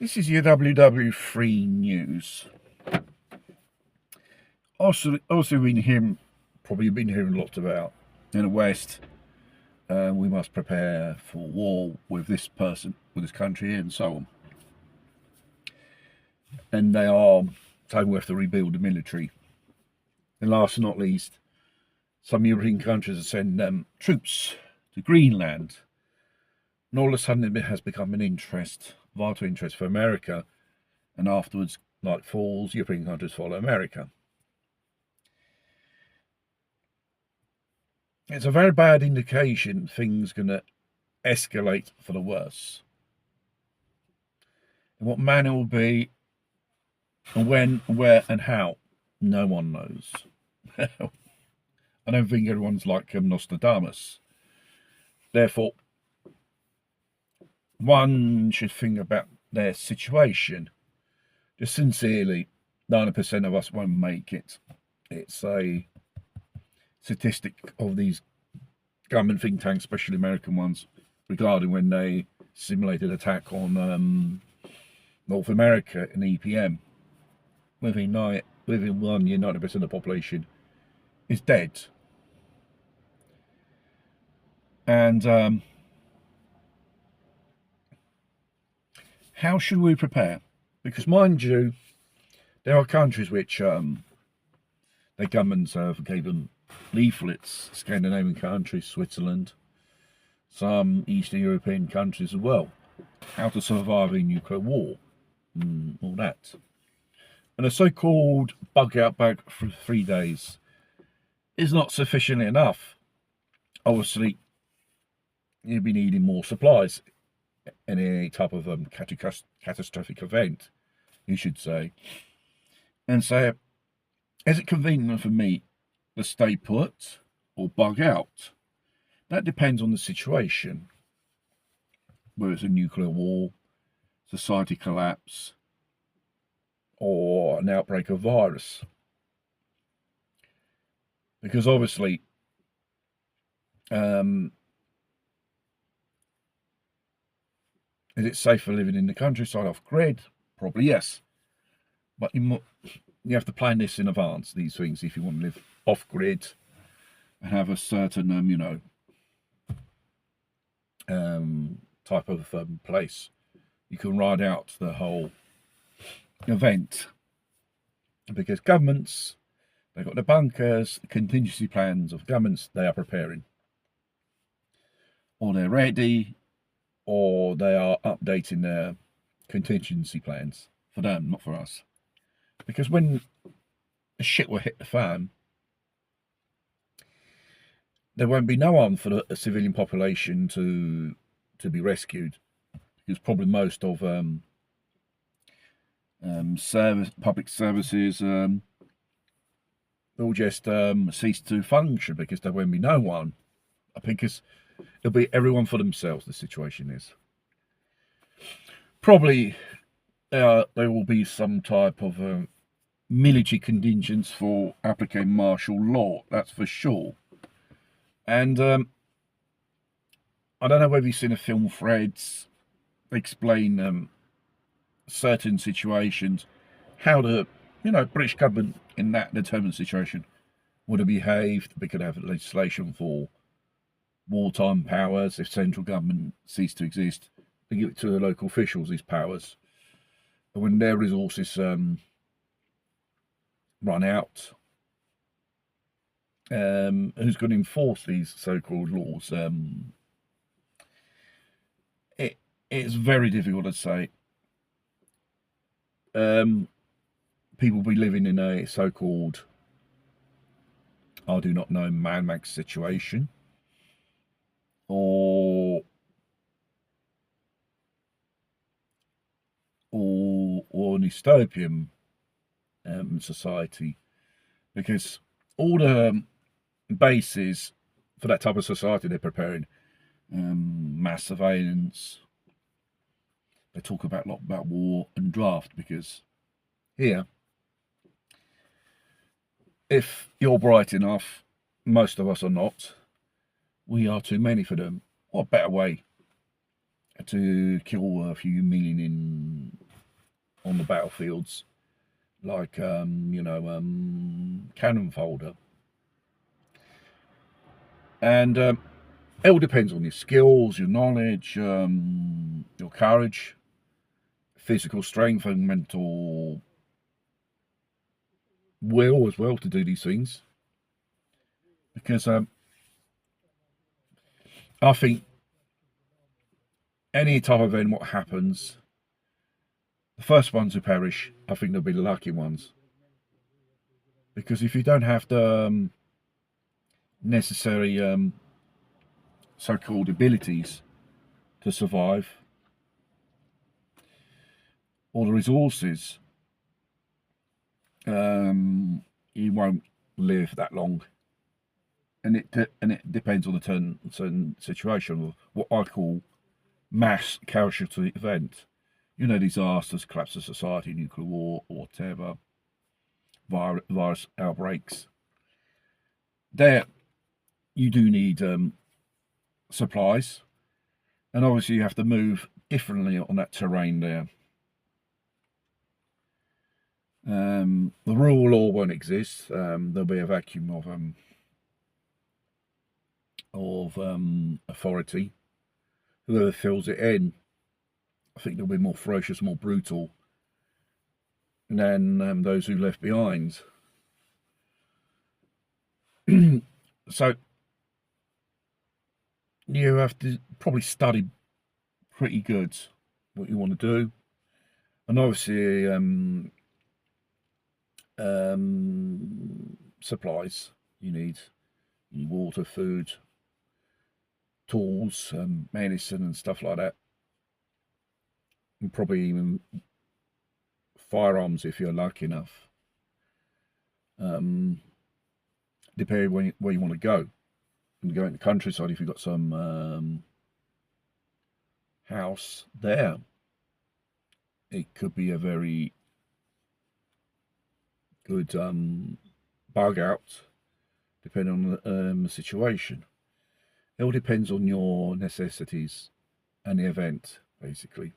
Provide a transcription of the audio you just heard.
This is your WW3 news. Also probably been hearing a lot about in the West. We must prepare for war with this person, with this country, and so on. And they are saying we have to rebuild the military. And last but not least, some European countries are sending troops to Greenland. And all of a sudden it has become an vital interest for America. And afterwards, like falls, European countries follow America. It's a very bad indication things are going to escalate for the worse. And what manner will be, and when, where, and how, no one knows. I don't think everyone's like Nostradamus. Therefore, one should think about their situation. Just sincerely, 90% of us won't make it. It's a statistic of these government think tanks, especially American ones, regarding when they simulated attack on North America in EPM. Within 1 year, 90% of the population is dead. And how should we prepare? Because mind you, there are countries which their governments have given leaflets, Scandinavian countries, Switzerland, some Eastern European countries as well, how to survive a nuclear war, all that. And a so-called bug out bag for 3 days is not sufficiently enough. Obviously, you'll be needing more supplies in any type of catastrophic event, you should say. And so, is it convenient for me to stay put or bug out? That depends on the situation. Whether it's a nuclear war, society collapse, or an outbreak of virus. Because obviously, is it safer living in the countryside off grid? Probably yes. But you have to plan this in advance, these things, if you want to live off grid and have a certain, type of place. You can ride out the whole event. Because governments, they've got the bunkers, the contingency plans of governments they are preparing. Or they're ready, or they are updating their contingency plans for them, not for us. Because when the shit will hit the fan, there won't be no one for the civilian population to be rescued. Because probably most of public services will just cease to function because there won't be no one. Because it'll be everyone for themselves, the situation is. Probably there will be some type of military contingents for applying martial law, that's for sure. And I don't know whether you've seen a film, Threads, explain certain situations, how the British government in that determined situation would have behaved. We could have legislation for wartime powers if central government ceased to exist. They give it to the local officials, these powers. And when their resources run out, who's going to enforce these so-called laws? It's very difficult to say. People will be living in a so-called, I do not know, Mad Max situation, or an dystopian society, because all the bases for that type of society they're preparing, mass surveillance. They talk about a lot about war and draft, because here, if you're bright enough, most of us are not, we are too many for them. What better way to kill a few million in on the battlefields, like cannon fodder. And it all depends on your skills, your knowledge, your courage, physical strength, and mental will as well to do these things. Because I think any type of event, what happens, the first ones who perish, I think they'll be the lucky ones. Because if you don't have the necessary so-called abilities to survive, or the resources, you won't live that long. And it depends on the certain situation, of what I call mass casualty event. You know, disasters, collapse of society, nuclear war, or whatever, virus outbreaks. There, you do need supplies, and obviously you have to move differently on that terrain there. The rule of law won't exist. There'll be a vacuum of authority. Whoever fills it in, I think they'll be more ferocious, more brutal than those who left behind. So you have to probably study pretty good what you want to do, and obviously supplies you need water, food, tools, medicine and stuff like that, and probably even firearms if you're lucky enough, depending where you want to go. And go in the countryside, if you've got some house there, it could be a very good bug out, depending on the situation. It all depends on your necessities and the event, basically.